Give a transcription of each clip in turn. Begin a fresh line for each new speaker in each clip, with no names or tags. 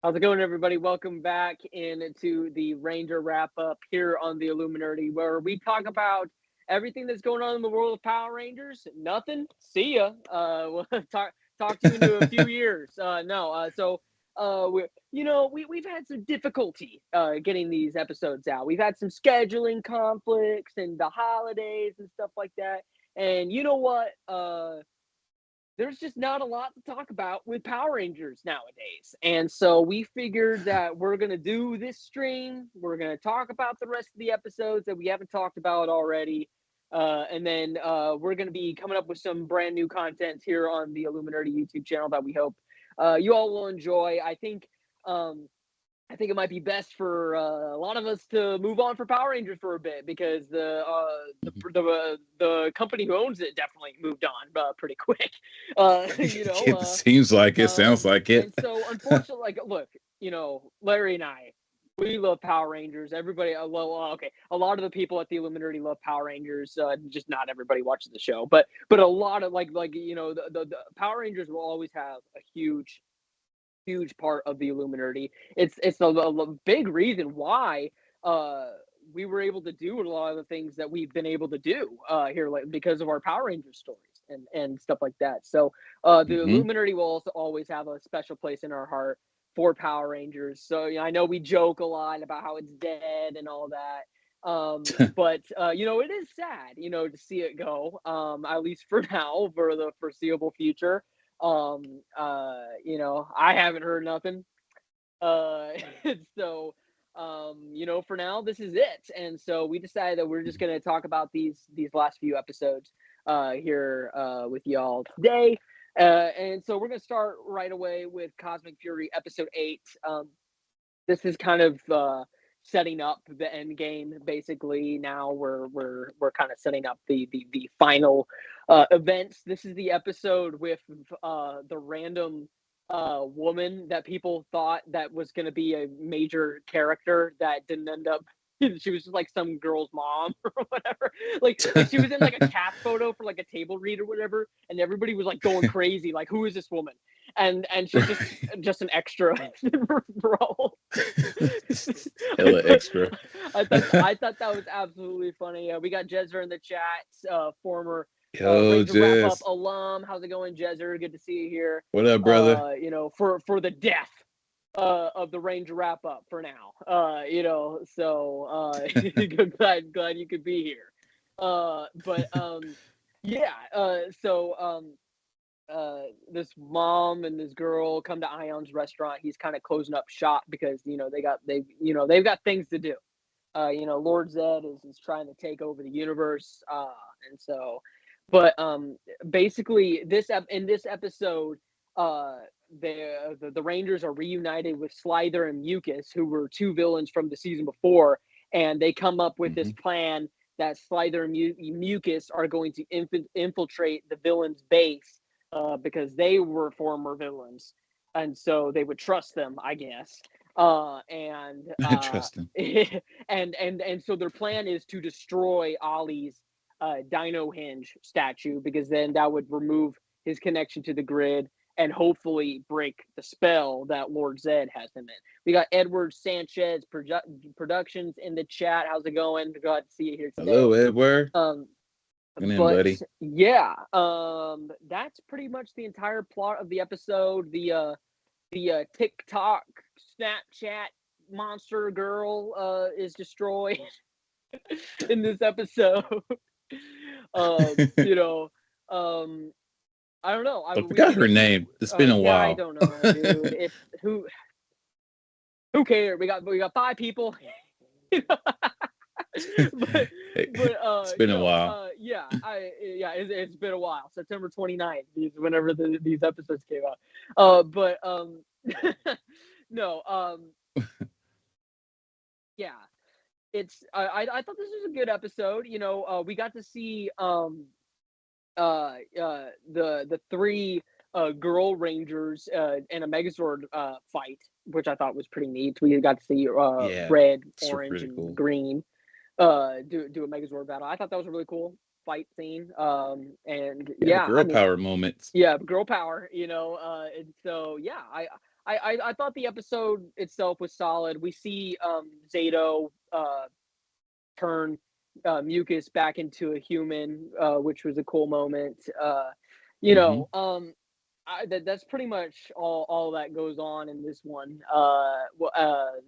How's it going, everybody? Welcome back into the Ranger wrap up here on the Illuminerdi, where we talk about everything that's going on in the world of Power Rangers. Nothing. See ya. We'll talk to you into a few years. No. We've had some difficulty getting these episodes out. We've had some scheduling conflicts and the holidays and stuff like that. And you know what? There's just not a lot to talk about with Power Rangers nowadays. And so we figured that we're going to do this stream. We're going to talk about the rest of the episodes that we haven't talked about already. And then we're going to be coming up with some brand new content here on the Illuminerdi YouTube channel that we hope you all will enjoy. I think it might be best for a lot of us to move on for Power Rangers for a bit because the company who owns it definitely moved on pretty quick.
It seems like it. Sounds like it.
And so, unfortunately, like, look, Larry and I, we love Power Rangers. Everybody, okay, a lot of the people at the Illuminati love Power Rangers. Just not everybody watches the show, but a lot of the Power Rangers will always have a huge part of the Illuminati. It's a big reason why we were able to do a lot of the things that we've been able to do here, like because of our Power Ranger stories and stuff like that. So the Illuminati will also always have a special place in our heart for Power Rangers. So I know we joke a lot about how it's dead and all that. But it is sad, to see it go. At least for now, for the foreseeable future. I haven't heard nothing. Uh, so, for now, this is it. And so we decided that we're just gonna talk about these last few episodes here with y'all today. And so we're gonna start right away with Cosmic Fury episode 8. This is kind of setting up the end game. Basically, now we're kind of setting up the final events. This is the episode with the random woman that people thought that was going to be a major character that didn't end up. She was just like some girl's mom or whatever. Like she was in like a cast photo for like a table read or whatever, and everybody was like going crazy. Like, who is this woman? And she's just an extra role.
Hella extra.
I thought that was absolutely funny. We got Jezzer in the chat, former
Yo,
Ranger Wrap Up
Jess.
alum. How's it going, Jezzer? Good to see you here.
What up, brother?
For the death of the Ranger Wrap Up for now. So glad you could be here. Yeah. This mom and this girl come to Ion's restaurant. He's kind of closing up shop because they've got things to do. Lord Zedd is trying to take over the universe, and so, but basically in this episode, the Rangers are reunited with Slither and Mucus, who were two villains from the season before, and they come up with this plan that Slither and Mucus are going to infiltrate the villain's base because they were former villains, and so they would trust them, I guess.
Trust him.
And so their plan is to destroy Ollie's Dino Hinge statue, because then that would remove his connection to the grid and hopefully break the spell that Lord Zedd has him in. We got Edward Sanchez Productions in the chat. How's it going? Glad to see you here today.
Hello, Edward.
But
buddy.
yeah, that's pretty much the entire plot of the episode. The TikTok, Snapchat monster girl is destroyed in this episode. I don't know.
I forgot her name. It's been a while.
I don't know, dude. Who cares? We got 5 people.
It's been a while.
It's been a while. September 29th is whenever these episodes came out. No. Yeah. I thought this was a good episode. We got to see the 3 girl Rangers in a Megazord fight, which I thought was pretty neat. We got to see red, orange, and cool. Green do a Megazord battle. I thought that was a really cool fight scene. And
girl power moments.
Yeah, girl power. And so yeah, I thought the episode itself was solid. We see Zato turn Mucus back into a human, which was a cool moment. You
Mm-hmm.
know, that's pretty much all that goes on in this one.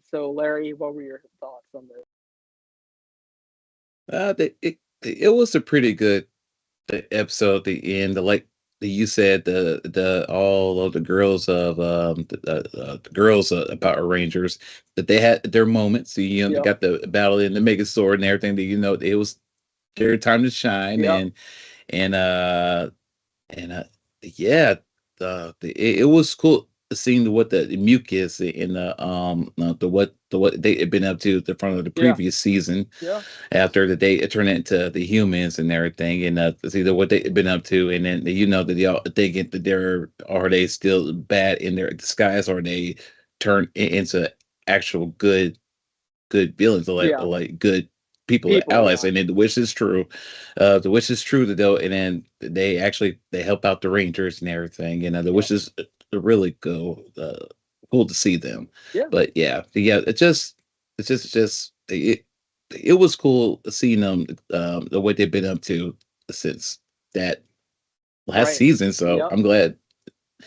So Larry, what were your thoughts on this?
It was a pretty good episode at the end. You said, the all of the girls of the girls of Power Rangers, that they had their moments. They
Yep,
got the battle in the Megazord and everything. That it was their time to shine,
yep,
and and yeah, it was cool seeing what the mucus and the what they had been up to the front of the
yeah,
previous season,
yeah,
after the day it turned into the humans and everything, and to see what they've been up to, and then that they all thinking that they're are they still bad in their disguise, or they turn into actual good villains, or
yeah.
like good people,
People,
allies,
yeah,
and then the wish is true. The wish is true that they'll, and then they help out the Rangers and everything, and the
yeah,
wish is really cool to see them.
yeah.
But yeah, it's just it was cool seeing them, the way they've been up to since that last
Right.
season. So
Yep.
I'm glad.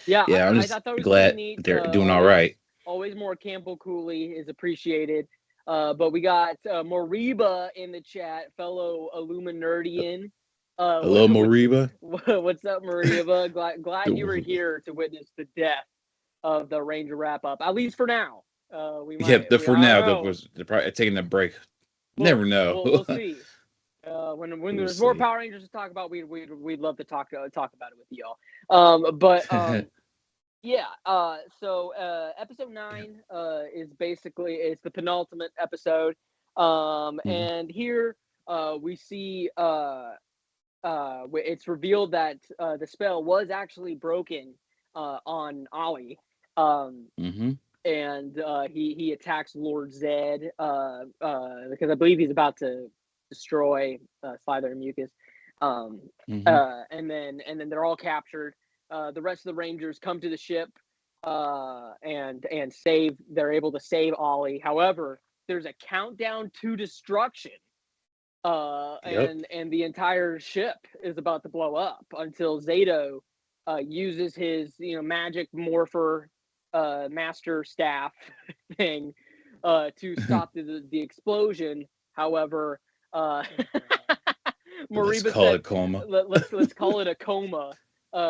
Yeah,
Yeah, I'm
I
just
thought that was pretty
glad
neat.
they're doing all right.
Always more Campbell Cooley is appreciated. But we got Moriba in the chat, fellow Illuminerdian.
Hello, Moriba.
What's up, Moriba? Glad you were here to witness the death of the Ranger wrap up. At least for now.
Yep,
We
for
I don't
now,
know.
they're probably taking a break.
We'll
Never know.
we'll see. When
We'll
there's more
see.
Power Rangers to talk about, we'd love to talk about it with y'all. But yeah. Episode 9 is basically it's the penultimate episode.
Mhm,
And here we see it's revealed that the spell was actually broken on Ollie. Um,
mhm,
and he attacks Lord Zedd because I believe he's about to destroy Slider and Mucus. Um,
mhm.
and then they're all captured. The rest of the Rangers come to the ship and save. They're able to save Ollie. However, there's a countdown to destruction,
Yep.
and the entire ship is about to blow up until Zato uses his magic morpher master staff thing to stop the explosion. However, uh,
Let's
Moriba
call
said,
it coma.
let's call it a coma."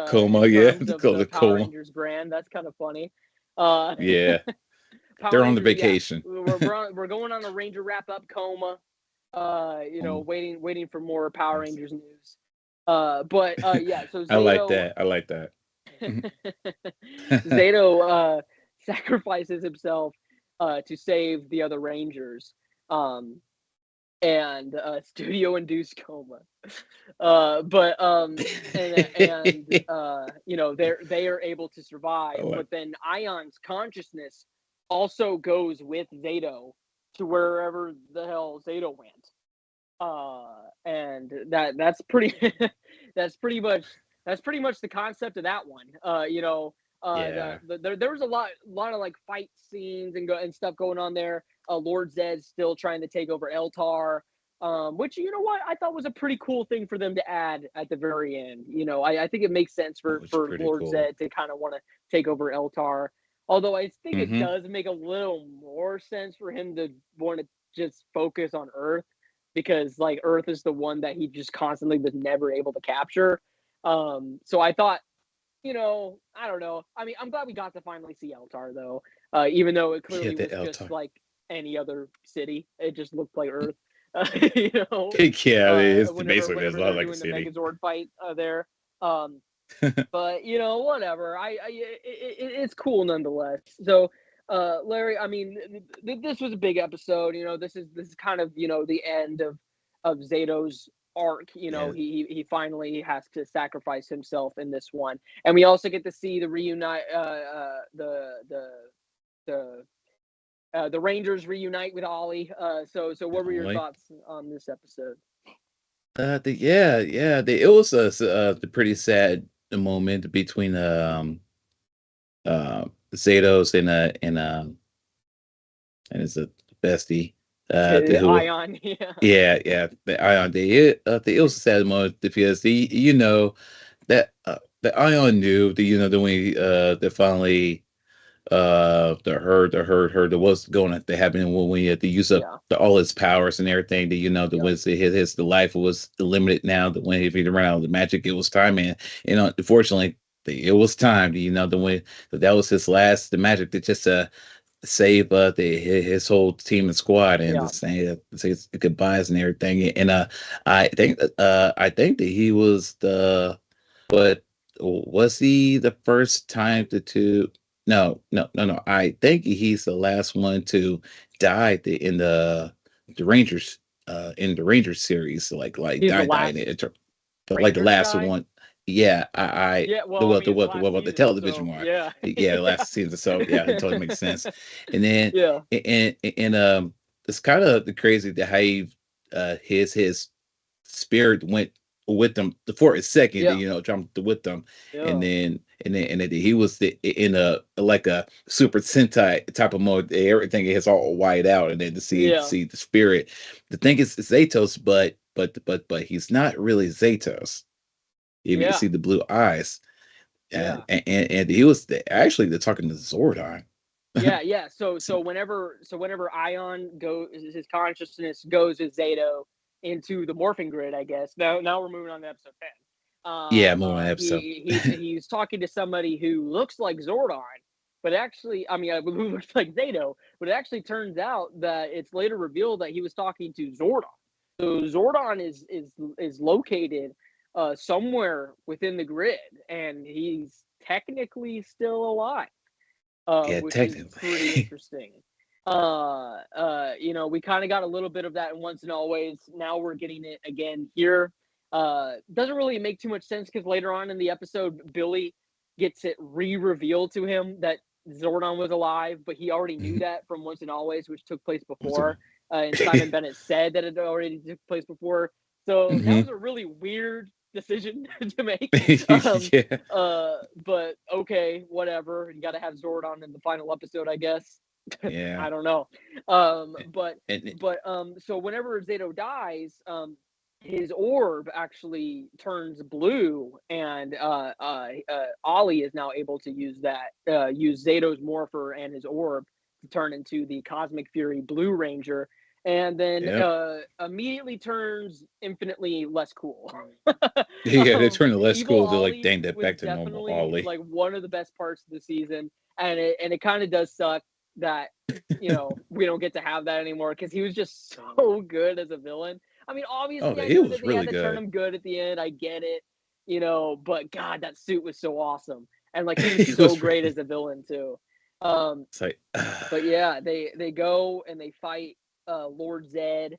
Coma,
In
yeah.
terms
Let's
of
call
the
it
Power
coma.
Rangers brand, that's kind of funny. Uh,
Yeah,
Power
they're on the
Rangers, yeah,
vacation.
we're going on a Ranger wrap up coma. Waiting for more Power
Yes.
Rangers news. But yeah, so
I like
Zato
that. I like that.
Zato sacrifices himself to save the other Rangers. Um, and studio induced coma. But they are able to
I
survive,
like.
but then Ion's consciousness also goes with Zato to wherever the hell Zato went. And that's pretty that's pretty much the concept of that one.
Yeah.
There was a lot of like fight scenes and stuff going on there. Lord Zed still trying to take over Eltar, which you know what I thought was a pretty cool thing for them to add at the very end. I think it makes sense
That
for
was
for
pretty
Lord
cool.
Zed to kind of want to take over Eltar. Although I think it
Hmm.
does make a little more sense for him to want to just focus on Earth because like Earth is the one that he just constantly was never able to capture. So I thought, I don't know. I mean, I'm glad we got to finally see Eltar though, even though it
Yeah,
clearly
the
was just
Eltar.
like any other city. It just looked like Earth, you know.
Yeah, it's
Whenever
basically, it's a
whenever
lot
they're
like a
doing the
city.
Megazord fight there. Um, but whatever. It's cool nonetheless. So, Larry, I mean, this was a big episode. This is kind of the end of Zato's arc.
Yeah.
He finally has to sacrifice himself in this one, and we also get to see the reunite the the Rangers reunite with Ollie. So what were your
Only.
thoughts on this episode?
It was the pretty sad moment between Zados and it's a bestie. The who
Ion, yeah,
yeah, the Ion the also sad moment because that the Ion knew the the when the finally the that was going to happen when he had to use up
yeah,
all his powers and everything that the
yep,
when the life was limited now that when if he ran out of the magic it was time and unfortunately it was time the when that was his last the magic to just save his whole team and squad and to
yeah,
say his goodbyes and everything. And I think that he was the but was he the first time to no. I think he's the last one to die the Rangers in the Rangers series like
he's the
died in
last
it like the
Ranger to
last
die.
one. Yeah, I
Yeah, well, I mean, it's the last
the
season,
television
so
one.
yeah,
Yeah, the
yeah,
last season. So yeah, it totally makes sense. And then
yeah,
and it's kind of crazy that how his spirit went with them for a second,
yeah,
jumped with them, and
yeah,
then he was in a like a Super Sentai type of mode. Everything is all white out, and then to
yeah,
see the spirit. The thing is Zatos, but he's not really Zatos. If you
yeah,
see the blue eyes,
yeah.
and he was actually they're talking to Zordon.
Yeah, yeah. So
So,
whenever Ion goes, his consciousness goes with Zato into the morphing grid, I guess. Now we're moving on to episode 10.
yeah, more on episode.
He's talking to somebody who looks like Zordon, but actually, I mean, who looks like Zato, but it actually turns out that it's later revealed that he was talking to Zordon. So Zordon is located somewhere within the grid, and he's technically still alive,
Yeah,
which is pretty
technically.
interesting. We kind of got a little bit of that in Once and Always. Now we're getting it again here. Doesn't really make too much sense because later on in the episode, Billy gets it re-revealed to him that Zordon was alive, but he already knew
Mhm.
that from Once and Always, which took place
So-
before. And Simon Bennett said that it already took place before. So that was
Mhm.
a really weird decision to make. Um,
Yeah,
but okay, whatever. You got to have Zordon in the final episode, I guess.
yeah.
I don't know. Um, but
And
so whenever Zato dies, his orb actually turns blue, and Ollie is now able to use use Zato's morpher and his orb to turn into the Cosmic Fury Blue Ranger, and then
yep.
immediately turns infinitely less cool.
Yeah, they turn the less
Evil
cool to like
Ollie
dang that
was
back to normal
definitely
Ollie.
like one of the best parts of the season, and it kind of does suck that we don't get to have that anymore because he was just so good as a villain. I mean,
Oh,
obviously, I
he
know that
was
they had
really
to turn
good.
him good at the end. I get it, but God, that suit was so awesome, and like he was
He
so
was
great
really
as a villain too. Um,
it's like
but yeah, they go and they fight Lord Zedd.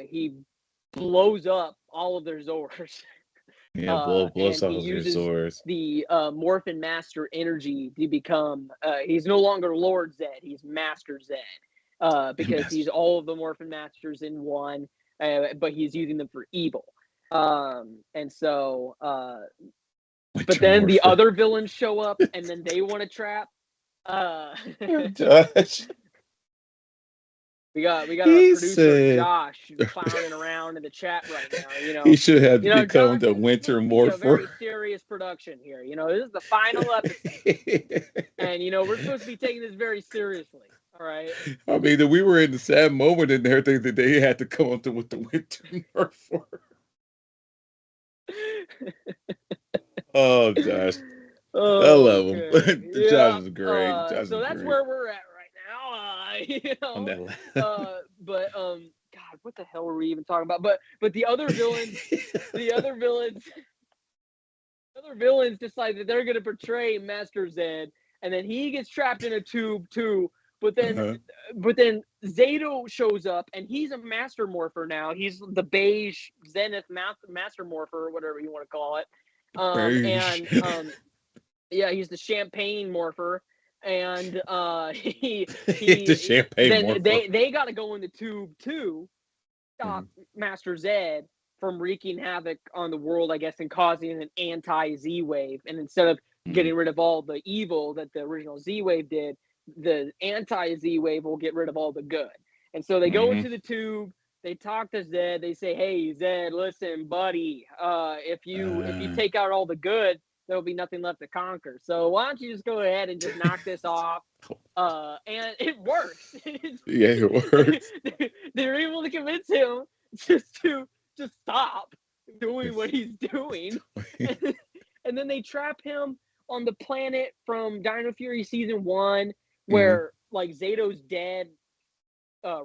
He blows up all of their Zors.
yeah, blows
And he
off your
uses
swords.
the Morphin Master energy to become. He's no longer Lord Zedd; he's Master Zedd, because he's
Master
all of the Morphin Masters in one, but he's using them for evil. And so, but
Winter
then the
Morpher.
other villains show up, and then they want to trap. Uh,
Josh.
we got our
He
producer
said
Josh clowning around in the chat right now.
he should have to become
Josh,
the
this is
Winter
supposed to be a
Morpher.
very serious production here. This is the final episode, and we're supposed to be taking this very seriously. All right.
I mean, that we were in the sad moment and everything that they had to come up with the Winter Morpher. Oh, Josh. I love him.
Okay.
Josh
Yeah.
is great. Josh
So
is
that's
great
where we're at right now.
on that.
But God, what the hell were we even talking about? But the other villains, other villains decide that they're going to portray Master Zed, and then he gets trapped in a tube too. But then,
Uh-huh.
but then Zato shows up, and he's a Master Morpher now. He's the beige Zenith Master Morpher, or whatever you want to call it.
Beige.
And yeah, he's the Champagne Morpher, and
The champagne
then
morpher.
they got to go in the tube too, stop
Mhm.
Master Zed from wreaking havoc on the world, I guess, and causing an anti Z wave. And instead of
Mhm.
getting rid of all the evil that the original Z-Wave did, the anti-Z-Wave will get rid of all the good. And so they go
Mhm.
into the tube, they talk to Zedd, they say, "Hey, Zedd, listen, buddy, if you
Uh,
take out all the good, there'll be nothing left to conquer. So why don't you just go ahead and just knock this off?" And it works.
yeah, it works.
They're able to convince him just stop doing what
It's,
he's doing, and, and then they trap him on the planet from Dino Fury season 1,
mhm,
where like Zato's dead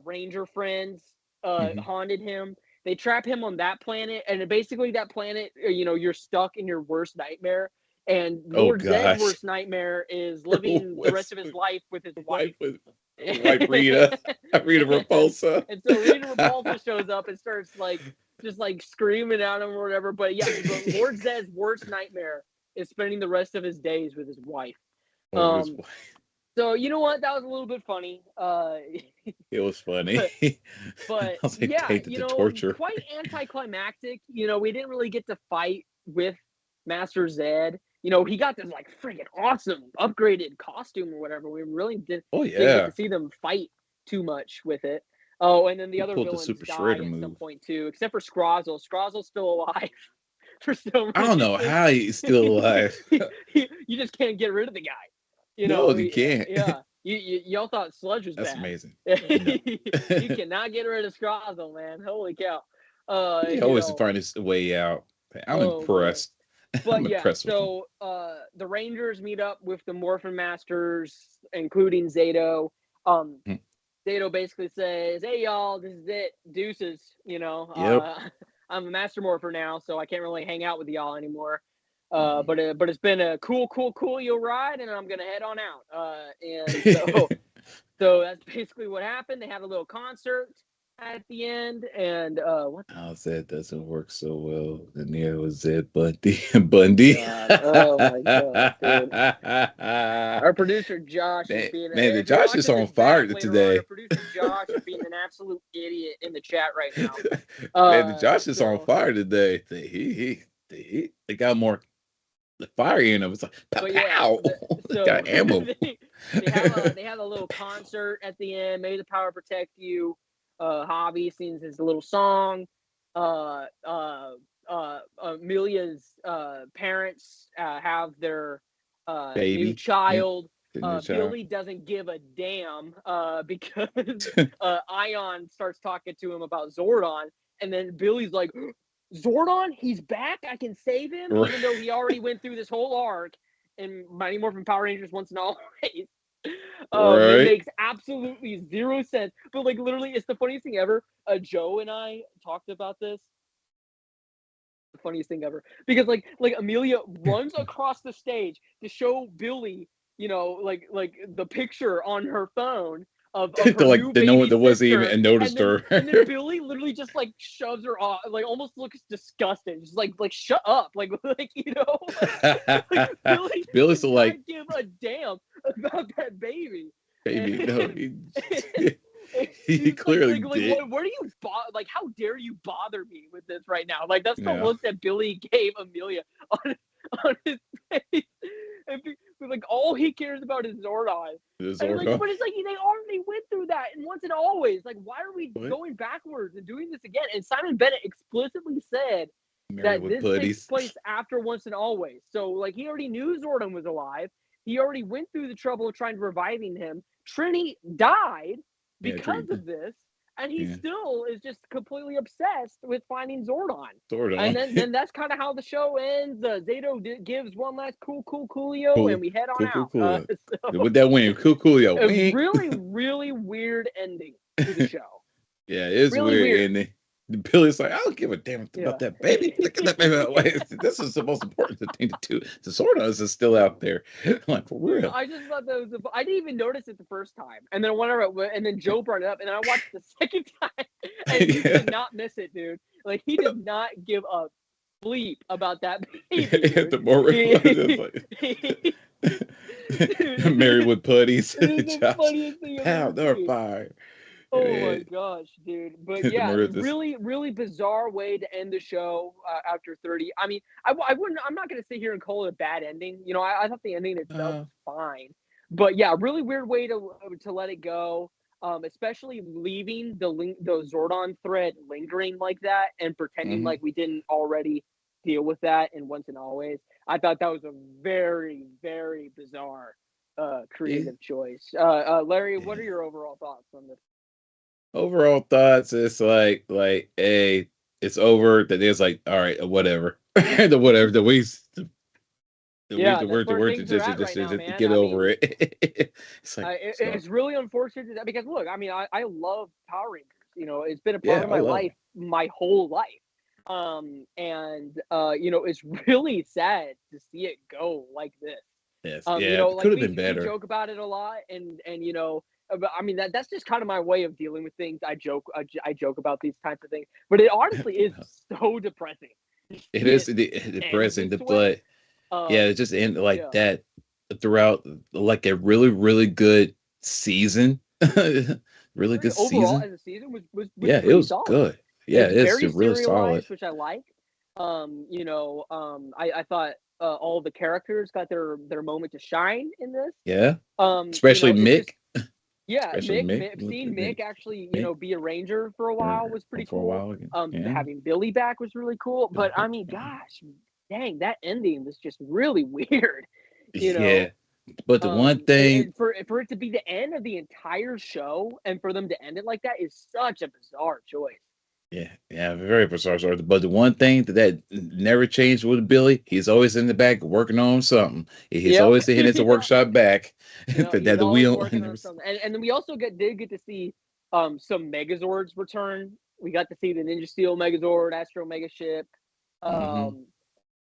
ranger friends
mhm.
haunted him. They trap him on that planet, and basically that planet, you're stuck in your worst nightmare. And
Oh
Lord Zedd's
gosh,
worst nightmare is living the rest
what's
of his life with his
his
wife.
wife with wife Rita, Rita
and,
Repulsa.
and so Rita Repulsa shows up and starts like just like screaming at him or whatever. But yeah, but Lord Zedd's worst nightmare is spending the rest of his days with his wife.
Oh, his
Um,
wife.
so you know what? That was a little bit funny.
It was funny.
But
I
but
was like,
yeah,
tainted the torture.
quite anticlimactic. We didn't really get to fight with Master Zed. He got this like freaking awesome upgraded costume or whatever. We really
Oh
didn't get
yeah,
to see them fight too much with it. Oh, and then the
he
other
pulled the
villains
Super
die
Shredder
at some
move.
point too, except for Scrozzle. Scrozzle's still alive for some
I don't know
reason.
how he's still alive.
You just can't get rid of the guy.
No, you can't.
Yeah. Y'all thought Sludge was
That's
bad.
amazing. No.
You cannot get rid of Scrozzle, man. Holy cow. Uh,
He
you
always
know,
finds his way out. I'm
oh man.
impressed. I'm
But yeah,
impressed with him.
so the Rangers meet up with the Morphin Masters, including Zato. Um,
Mm.
Zato basically says, "Hey y'all, this is it. Deuces.
Yep.
I'm a Master Morpher now, so I can't really hang out with y'all anymore.
Mhm.
But it's been a cool yo ride, and I'm gonna head on out. And so that's basically what happened. They had a little concert at the end, and what
How that doesn't work so well. And there was Zed Bundy.
oh
Bundy.
god, oh my god, dude. Our producer Josh is
man,
being,
man, the
if you're
Josh is
watching
on
this back
fire
later on, our
today.
producer Josh is being an absolute idiot in the chat right now.
Man, the Josh is on
So,
fire today. They got more fire in him. It's like pow
but yeah,
pow. They
so
got ammo.
they have a little concert at the end. May the power protect you. Hobby sings his little song. Uh, uh, Amelia's parents have their new
Baby. Yep.
child.
The new child.
Billy doesn't give a damn because Ion starts talking to him about Zordon, and then Billy's like, Zordon, he's back. I can save him,
Right.
even though he already went through this whole arc in Mighty Morphin Power Rangers Once and Always. It
Right.
makes absolutely zero sense. But like literally, it's the funniest thing ever. Joe and I talked about this. The funniest thing ever because like Amelia runs across the stage to show Billy, like the picture on her phone of her
Like
new
the no one
baby
that wasn't even
sister,
and
and
noticed
then
her.
and then Billy literally just like shoves her off, like almost looks disgusted, just like shut up, like like Billy
Billy's
does
still
not
like,
give a damn about that baby.
baby, no,
And,
he
he's like,
clearly did.
what do you like? How dare you bother me with this right now? Like that's the
Yeah,
look that Billy gave Amelia on his face, and like all he cares about is Zordon.
the
And like,
Zordo.
but it's like they already went through that and once and always. Like, why are we
What?
going backwards and doing this again? And Simon Bennett explicitly said
Married
that
with
this takes
buddies.
place after Once and Always. So like, he already knew Zordon was alive. He already went through the trouble of trying to reviving him. Trini died
Yeah,
because
dream.
of this, and he
Yeah,
still is just completely obsessed with finding Zordon. And
Zordon.
then that's kind of how the show ends. Zato gives one last coolio, and
Cool,
we head on
cool,
out.
cool.
So
With that wing, cool, yo,
a
wink.
really weird ending to the show.
Yeah, it's
Really
weird,
weird.
and Billy's like, I don't give a damn
Yeah.
about that baby. Look at that baby. Like, this is the most important thing to do. The Zordon is still out there. I'm like, for
Dude,
real.
I just thought that was. I didn't even notice it the first time, and then and then Joe brought it up, and I watched the second time, and you
Yeah.
could not miss it, dude. Like he did not give a bleep about that baby, dude.
The more
Dude,
Married with putties.
it is the
Josh,
funniest thing I've
pow,
ever
they're
seen.
fire.
Oh my gosh, dude. But
The
yeah,
murders.
really, really bizarre way to end the show after 30. I mean, I wouldn't, I'm not going to sit here and call it a bad ending. You know, I thought the ending itself
Uh,
was fine. But yeah, really weird way to let it go. Especially leaving the Zordon thread lingering like that and pretending
mhm.
like we didn't already deal with that in Once and Always. I thought that was a very, very bizarre
Yeah,
creative choice. Larry, what are
yeah.
your overall thoughts on this?
Overall thoughts, it's like, hey, it's over. That is like, all right, whatever. The whatever,
Yeah,
the
that's
word, the
where
word to
things are at right now,
just
man.
get
I
over
mean,
it. It's like, so
it's really unfortunate that, because look, I mean, I love Power Rangers. You know, it's been a part
yeah,
of
I
my
love
life
it.
my whole life. And you know, it's really sad to see it go like this.
Yes,
You
yeah,
know,
it
like
could have been
we
better.
joke about it a lot, and you know, but I mean that's just kind of my way of dealing with things. I joke about these types of things, but it honestly is so depressing to
It
see
is
it end
depressing,
this way.
but yeah, it
Um,
just end like
yeah.
that throughout like a really, really good season. Really good
Overall
season.
as a season was
Yeah, it
pretty
was
solid.
good. Yeah,
It's
it's
very
really solid.
serialized, which I like. You know, I thought all the characters got their moment to shine in this.
Yeah,
You
especially
know, it's just
Mick.
yeah,
Especially Mick.
Seeing Mick actually, you
Mick
know, be a ranger for a while was pretty
for a
cool.
while again. Yeah.
Having Billy back was really cool.
Really
But I
bad.
mean, gosh, dang, that ending was just really weird. You
Yeah,
know,
but the one thing,
and for it to be the end of the entire show and for them to end it like that is such a bizarre choice.
yeah, yeah, very bizarre story. But the one thing that never changed with Billy, he's always in the back working on something. He's
Yep.
always hitting his
Yeah.
workshop back.
Yeah. He's
That the
always
wheel
working
never.
on something. And then we also did get to see some Megazords return. We got to see the Ninja Steel Megazord, Astro Mega Ship,
Hmm.
um,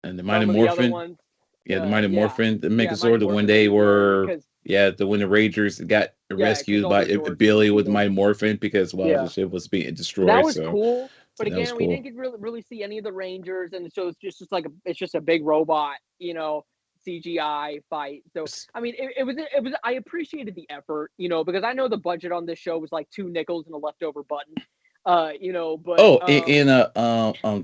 And the Mighty
some of the other
Morphin,
ones.
yeah, the Mighty
Yeah.
Morphin, the
Yeah, Mighty
Megazord, the one
Morphin was
they
great
were,
because
yeah, the when the Rangers got
yeah, because
rescued
all
by
the Zords were
Billy with the
defeated.
Mighty Morphin because while the
Yeah.
ship was being
So that
destroyed.
was cool.
So
But
that was
again, we didn't
cool.
get really see any of the Rangers, and so it's just like it's just a big robot, you know, CGI fight. So I mean, it was. I appreciated the effort, you know, because I know the budget on this show was like 2 nickels and a leftover button, you know. But
Oh,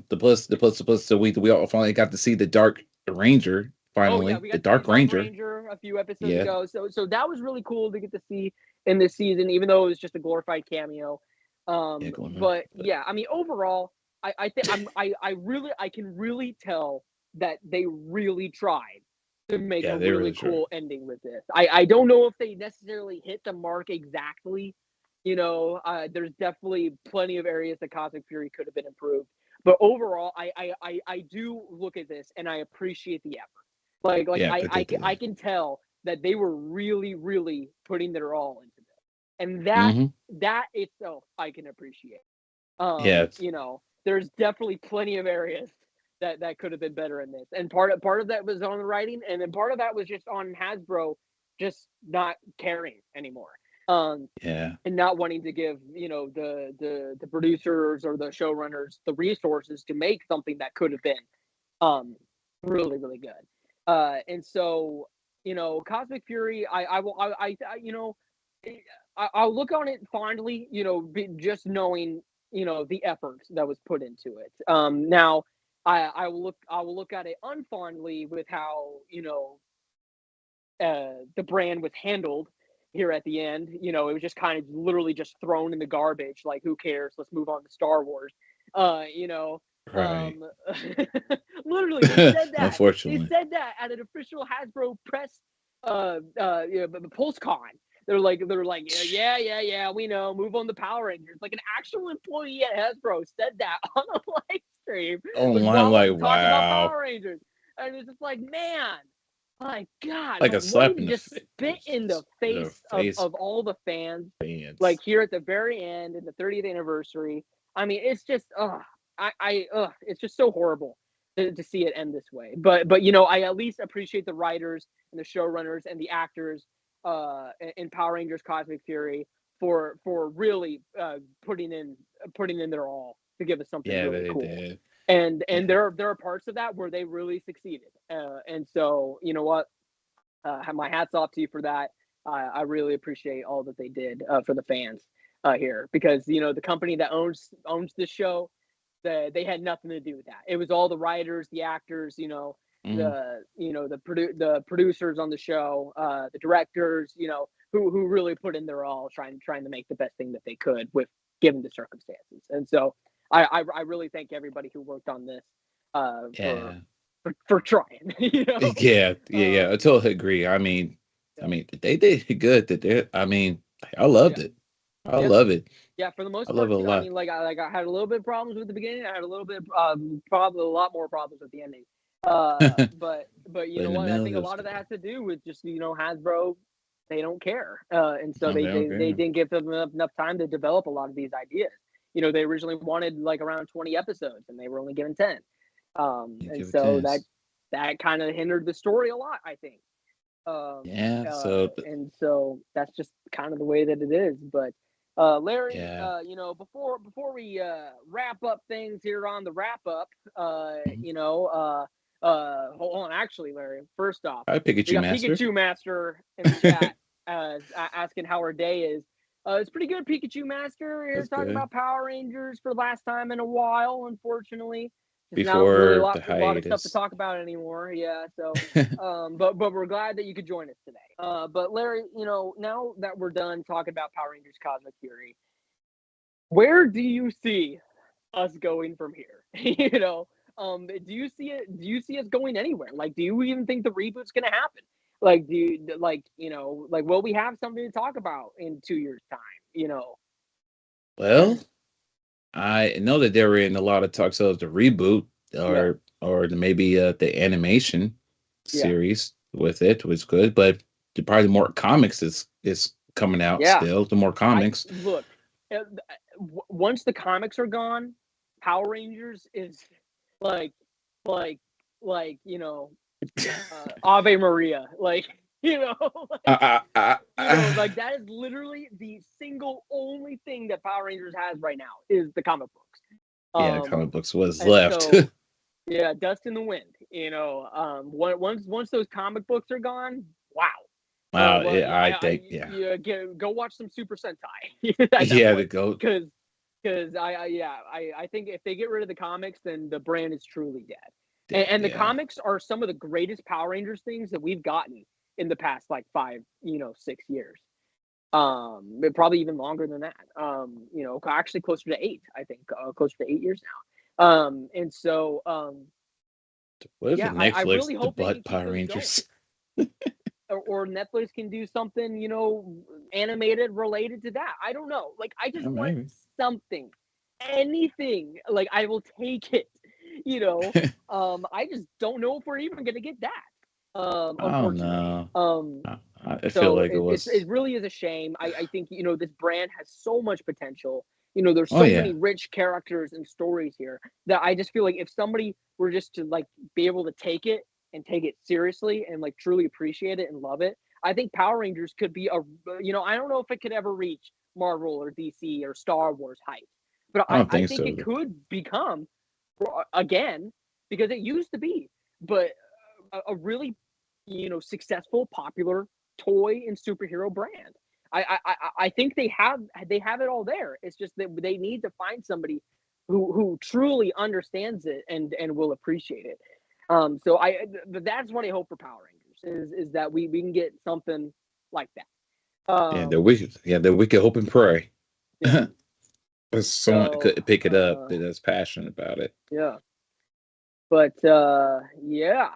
the plus, so we all finally got to see the Dark Ranger.
oh yeah,
Finally,
we
the
got to see the
Dark
Dark
Ranger.
Ranger a few episodes
Yeah,
ago. So that was really cool to get to see in this season, even though it was just a glorified cameo.
yeah, going back.
But yeah, I mean, overall, I think I can really tell that they really tried to make
Yeah,
a
they
really
really sure.
cool ending with this. I don't know if they necessarily hit the mark exactly. You know, there's definitely plenty of areas that Cosmic Fury could have been improved. But overall, I do look at this and I appreciate the effort. Like
Yeah, they did
I
that.
can tell that they were really, really putting their all into this. And
Hmm.
that itself I can appreciate.
Yeah,
You know, there's definitely plenty of areas that could have been better in this. And part of that was on the writing, and then part of that was just on Hasbro just not caring anymore.
yeah,
And not wanting to give, you know, the producers or the showrunners the resources to make something that could have been um really, really good. And so, you know, Cosmic Fury, I will, you know, I'll look on it fondly, you know, just knowing, you know, the effort that was put into it. Now, I will look at it unfondly with how, you know, the brand was handled here at the end. You know, it was just kind of literally just thrown in the garbage. Like, who cares? Let's move on to Star Wars. You know,
right.
literally they said that. They
Unfortunately.
said that at an official Hasbro press yeah, the PulseCon. They're like yeah, we know, move on the Power Rangers. Like an actual employee at Hasbro said that on a live stream, was
Online,
while
like,
talking about
wow,
Power Rangers. And it's just like, man, my God,
like
like
a
wanting
slap
to
in the
just
face.
spit in the
The
face
face
of all the fans, like
fans.
here at the very end in the 30th anniversary. I mean, it's just, it's just so horrible to see it end this way. But you know, I at least appreciate the writers and the showrunners and the actors in Power Rangers Cosmic Fury for really putting in their all to give us something
Yeah,
really
they
cool.
did.
And there are parts of that where they really succeeded. And so, you know what? My hats off to you for that. I really appreciate all that they did for the fans. here, because the company that owns this show, they had nothing to do with that. It was all the writers, the actors,
Mhm.
the producers on the show, the directors, who really put in their all trying to make the best thing that they could with given the circumstances. And so I really thank everybody who worked on this, for
Yeah.
trying.
Yeah, yeah, yeah. I
Um,
totally agree. I
yeah,
mean, they did good. That they, I mean, I loved
yeah,
it. I
yeah.
love it.
Yeah, for the
I
most
love
part
it a
too. I
lot.
mean, I had a little bit of problems with the beginning. I had a little bit, probably a lot more problems with the ending.
But
But you know
in the
what? I
middle,
think
it
a
was
lot of that
good.
has to do with just Hasbro. They don't care, and so
No,
they
they don't
they they
care.
didn't give them enough time to develop a lot of these ideas. They originally wanted like around 20 episodes, and they were only given 10.
You
And
give it
so
10.
that kind of hindered the story a lot, I think.
Yeah. So,
And so that's just kind of the way that it is. But Larry,
yeah.
before we wrap up things here on the wrap up,
Mhm.
hold on, actually, Larry. First off,
I
we
Pikachu
got
Master.
Pikachu Master in the chat, asking how our day is. It's pretty good, Pikachu Master. Here
That's
talking
good.
about Power Rangers for the last time in a while, unfortunately. Just not really a
Before
lot
the
a lot of stuff to
hiatus.
talk about anymore. Yeah, so but we're glad that you could join us today. But Larry, now that we're done talking about Power Rangers Cosmic Fury, where do you see us going from here? Do you see it? Do you see us going anywhere? Like, do you even think the reboot's gonna happen? Like, do you like will we have something to talk about in 2 years' time?
Well, I know that they were in a lot of talks of the reboot
Yeah,
maybe the animation
yeah,
series with it was good, but probably more comics is coming out
yeah.
still. The more
I
comics.
look. Once the comics are gone, Power Rangers is like like like Ave Maria, like like like that is literally the single only thing that Power Rangers has right now is the comic books.
Yeah,
Um,
comic books was
and
left.
so yeah, dust in the wind. Once those comic books are gone, wow.
Wow,
Well,
yeah, I think yeah.
go watch some Super Sentai at that
Yeah, to
point,
go
because I think if they get rid of the comics, then the brand is truly dead.
dead,
And the
yeah.
comics are some of the greatest Power Rangers things that we've gotten in the past like 5, 6 years. But probably even longer than that. Actually closer to 8, I think, closer to 8 years now. And so
What if the
yeah, I
Netflix
really
the
hope they
butt
can keep
Power
those going.
Rangers?
Or Netflix can do something, animated related to that. I don't know. Like, I just
Yeah,
want
maybe.
something, anything. Like, I will take it. I just don't know if we're even gonna get that.
I don't
Unfortunately.
know. I feel
So
like it
it
was.
really is a shame. I think this brand has so much potential. There's
Oh
so many
yeah.
rich characters and stories here that I just feel like if somebody were just to like be able to take it and take it seriously and like truly appreciate it and love it, I think Power Rangers could be I don't know if it could ever reach Marvel or DC or Star Wars heights, but
I don't
I
think
think
so.
it could become again, because it used to be, but a really successful, popular toy and superhero brand. I think they have it all there. It's just that they need to find somebody who truly understands it and will appreciate it. So that's what I hope for Power Rangers is that we can get something like that.
Yeah, that we could hope and pray.
Yeah.
There's someone
So
could pick it up that's passionate about it.
yeah. But yeah,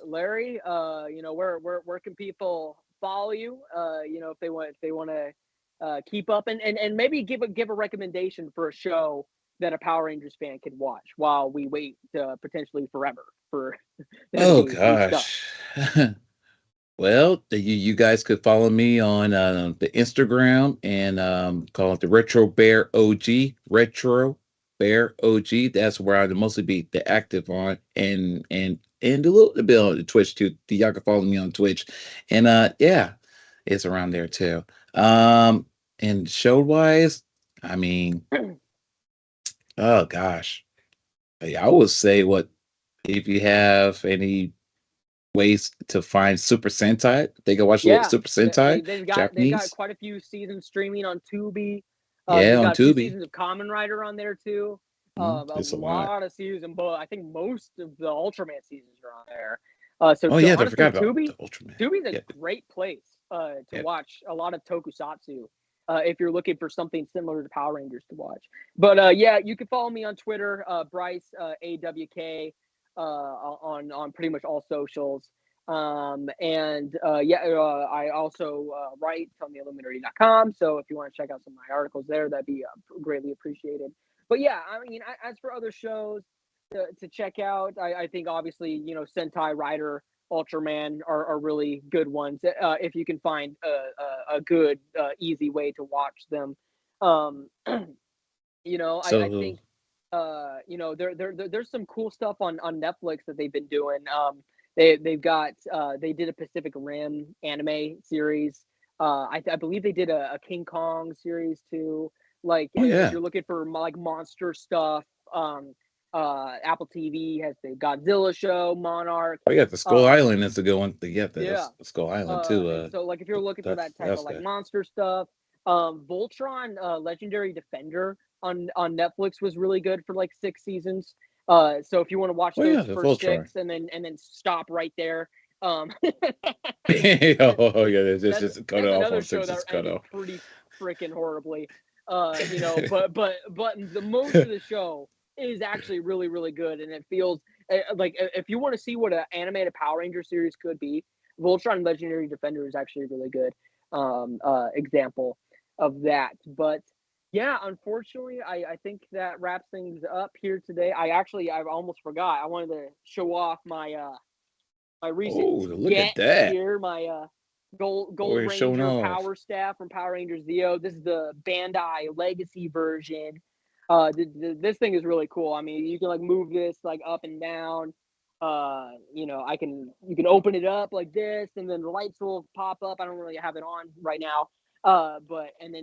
Larry, where can people follow you? If they want to keep up and maybe give a recommendation for a show that a Power Rangers fan could watch while we wait potentially forever for there to
Oh
be new stuff.
gosh. Well, you guys could follow me on the Instagram and call it the Retro Bear OG. Retro Bear OG. That's where I'd mostly be the active on and a little bit on the Twitch too. Y'all can follow me on Twitch. And yeah, it's around there too. Um and show wise, I mean, oh gosh. I would say what if you have any ways to find Super Sentai. They can watch a little
Yeah,
Super Sentai,
they've got
Japanese.
quite a few seasons streaming on Tubi.
Yeah,
They've
on
got a few
Tubi.
seasons of Kamen Rider on there too. A
It's a lot.
lot of seasons, but I think most of the Ultraman seasons are on there. So
Oh yeah, I
honestly,
forgot about the Ultraman.
Tubi's a
Yeah,
great place to
yeah.
watch a lot of tokusatsu if you're looking for something similar to Power Rangers to watch. But yeah, you can follow me on Twitter, Bryce AWK, on pretty much all socials. And yeah, I also write on the Illuminerdi.com. So if you want to check out some of my articles there, that'd be greatly appreciated. But yeah, I mean, as for other shows to check out, I think obviously, Sentai Rider, Ultraman are really good ones if you can find a good, easy way to watch them. Um, I
So
think there's some cool stuff on Netflix that they've been doing. They've got they did a Pacific Rim anime series. I believe they did a King Kong series too. Like
oh
if
yeah.
you're looking for like monster stuff, Apple TV has the Godzilla show, Monarch.
Oh yeah, the Skull
Um,
Island is a good one. Yeah,
yeah,
the Skull Island too.
and so like if you're looking for that type of
That's
like
good.
monster stuff, Voltron, Legendary Defender on Netflix was really good for like 6 seasons. So if you want to watch
Oh
those
yeah, the
first
Voltron.
six and then stop right there,
Oh yeah, it's
that's
just cut
that's
off
another
on
show
six.
that
It's cut
ended
off.
pretty freaking horribly. But the most of the show is actually really really good, and it feels like if you want to see what an animated Power Ranger series could be, Voltron Legendary Defender is actually a really good example of that. But yeah, unfortunately, I think that wraps things up here today. I almost forgot. I wanted to show off my recent
Oh, look
get
at that!
here, my
Oh,
Gold
he's showing
Ranger
off.
Power Staff from Power Rangers Zeo. This is the Bandai Legacy version. This thing is really cool. I mean, you can like move this like up and down. You can open it up like this, and then the lights will pop up. I don't really have it on right now. But and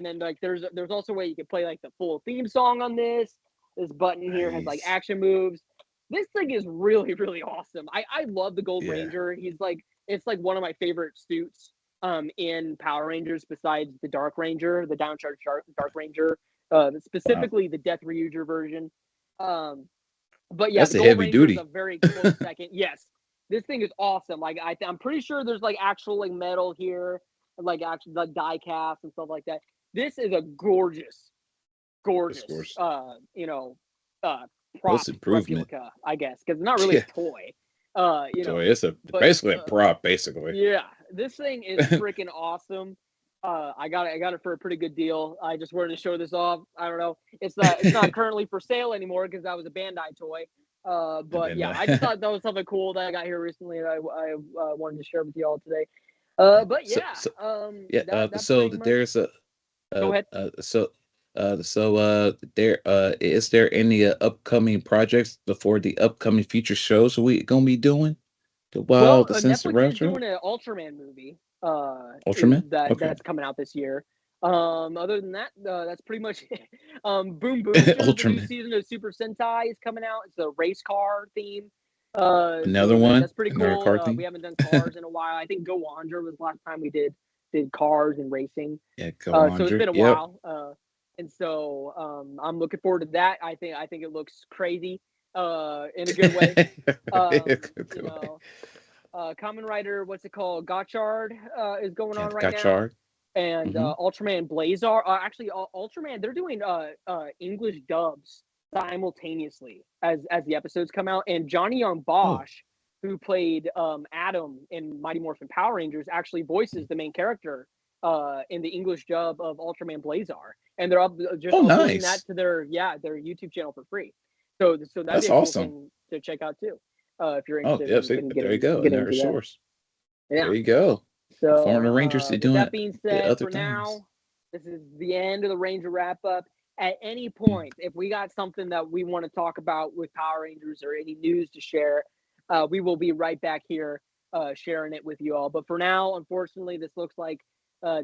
then like there's also a way you can play like the full theme song on this. This button here has like
Nice.
action moves. This thing is really really awesome. I love the Gold
Yeah.
Ranger. It's like one of my favorite suits in Power Rangers besides the Dark Ranger, the downcharged Dark Ranger,
Wow.
specifically the Death Ryuger version. Um, but yeah,
That's
the
a
Gold
heavy
Ranger is a
duty.
very close second. Yes, this thing is awesome. Like I'm pretty sure there's like actual like metal here, like actual like die cast and stuff like that. This is a gorgeous,
Of
gorgeous,
course.
uh, prop
What's improvement?
replica, I guess, because it's not really
Yeah.
a toy. Uh, you
So
know,
it's a
but
basically a prop, basically.
yeah, this thing is freaking awesome. I got it for a pretty good deal. I just wanted to show this off. I don't know. It's not currently for sale anymore because that was a Bandai toy.
And
But
then
yeah, I just thought that was something cool that I got here recently, and I wanted to share with you all today.
yeah.
But
So
yeah,
yeah.
that
So
pretty much.
there's a
Go ahead.
there is there any upcoming projects before the upcoming future shows we gonna be doing while
Well,
the Sensor
Netflix is
Retro
doing an Ultraman movie.
Ultraman? Okay.
That's coming out this year. Other than that, that's pretty much it. Boom Boomster, the new
Ultraman.
season of Super Sentai is coming out. It's a race car theme.
Another
So
one,
that's pretty
another
cool.
car
We
theme.
haven't done cars in a while. I think Go Wander was the last time we did cars and racing.
Yeah, go
So it's
Andre.
been a
Yep.
while. And so I'm looking forward to that. I think it looks crazy. In a good way. You know, Kamen Rider, what's it called? Gotchard is going
Yeah,
on
the
right now,
Gotchard.
and
Mm-hmm.
Ultraman Blazar. Actually, Ultraman, they're doing English dubs simultaneously as the episodes come out, and Johnny Young
Oh,
Bosch, who played Adam in Mighty Morphin Power Rangers, actually voices the main character in the English dub of Ultraman Blazar, and they're just
oh,
uploading that
nice.
to their YouTube channel for free. So that'd be
That's
a cool
awesome.
thing to check out too, if you're
Oh,
interested
yeah. See,
in
there you go.
getting
Another
into that.
source.
Yeah.
There you go. Performing
So
the Rangers to
with
doing
that being
the
said,
other
for
things.
now, this is the end of the Ranger wrap up. At any
Mm.
point, if we got something that we want to talk about with Power Rangers or any news to share, we will be right back here sharing it with you all. But for now, unfortunately, this looks like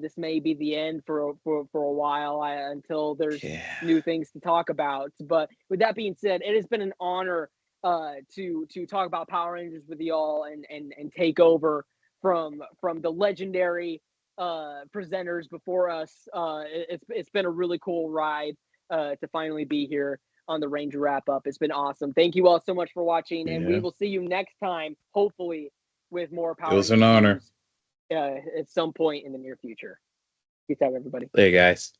this may be the end for a while until there's
Yeah.
new things to talk about. But with that being said, it has been an honor to talk about Power Rangers with y'all and take over from the legendary presenters before us. It's been a really cool ride to finally be here on the Ranger Wrap Up. It's been awesome. Thank you all so much for watching, and we
Yeah.
will see you next time, hopefully with more
It
Power
was an
Ranger
honor.
news at some point in the near future. Peace out, everybody.
Hey guys.